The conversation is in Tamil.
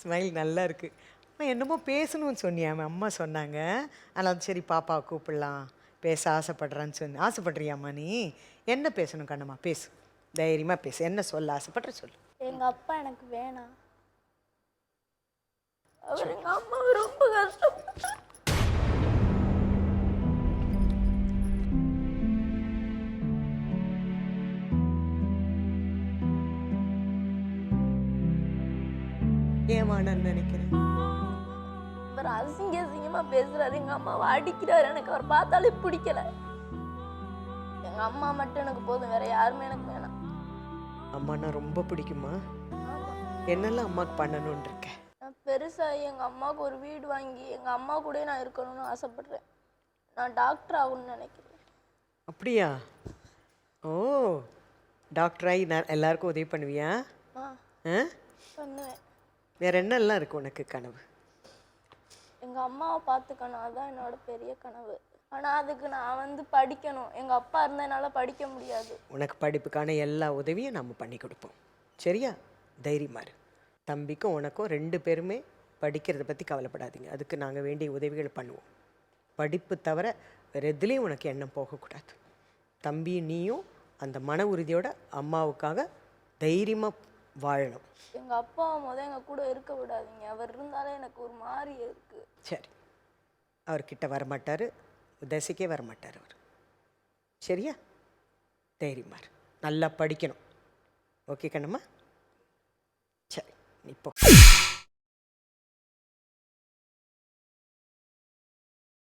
ஸ்மைல் நல்லா இருக்கு. அம்மா என்னமோ பேசணும்னு சொன்னியாமே, அம்மா சொன்னாங்க. அதனால் சரி பாப்பாவை கூப்பிடலாம், பேச ஆசைப்படுறான்னு சொன்ன. ஆசைப்படுறியாம்மா நீ? என்ன பேசணும் கண்ணம்மா? பேசு, தைரியமாக பேசு. என்ன சொல்ல ஆசைப்படுற சொல்லு. எங்கள் அப்பா எனக்கு வேணாம். அவர் எங்கள் அம்மாவை ரொம்ப கஷ்டப்பட்டார். ஏமா நான் நினைக்கிறேன் அவர் அசிங்கமா பேசுறாரு. எங்க அம்மாவை அடிக்கிறாரு. எனக்கு அவர் பார்த்தாலே பிடிக்கல. எங்க அம்மா மட்டும் எனக்கு போதும், வேற யாருமே எனக்கு வேணாம். அம்மானா ரொம்ப பிடிக்குமா? என்னெல்லாம் அம்மாவுக்கு பண்ணணும்னு இருக்க? நான் பெருசாகி எங்க அம்மாவுக்கு ஒரு வீடு வாங்கி எங்க அம்மா கூட நான் இருக்கணும்னு ஆசைப்படுறேன். நான் டாக்டர் ஆகணும்னு நினைக்கிறேன். அப்படியா? ஓ, டாக்டர் ஆகி நான் எல்லாருக்கும் உதவி பண்ணுவியா? பண்ணுவேன். வேற என்னெல்லாம் இருக்கு உனக்கு கனவு? எங்கள் அம்மாவை பார்த்துக்கணும், அதுதான் என்னோட பெரிய கனவு. ஆனால் அதுக்கு நான் படிக்கணும். எங்கள் அப்பா இருந்தால் என்னால் படிக்க முடியாது. உனக்கு படிப்புக்கான எல்லா உதவியும் நம்ம பண்ணி கொடுப்போம், சரியா? தைரியமாக இரு. தம்பிக்கும் உனக்கும் 2 பேருமே படிக்கிறத பற்றி கவலைப்படாதீங்க. அதுக்கு நாங்கள் வேண்டிய உதவிகள் பண்ணுவோம். படிப்பு தவிர வேறு எதுலேயும் உனக்கு எண்ணம் போகக்கூடாது. தம்பி நீயும் அந்த மன உறுதியோட அம்மாவுக்காக தைரியமாக வாழணும். எங்கள் அப்பா எங்கள் கூட இருக்க விடாதீங்க. அவர் இருந்தாலே எனக்கு ஒரு மாதிரி இருக்குது. சரி, அவர்கிட்ட வரமாட்டார், தசைக்கே வரமாட்டார் அவர், சரியா? தைரியமாக நல்லா படிக்கணும். ஓகே கண்ணம்மா? சரி, இப்போ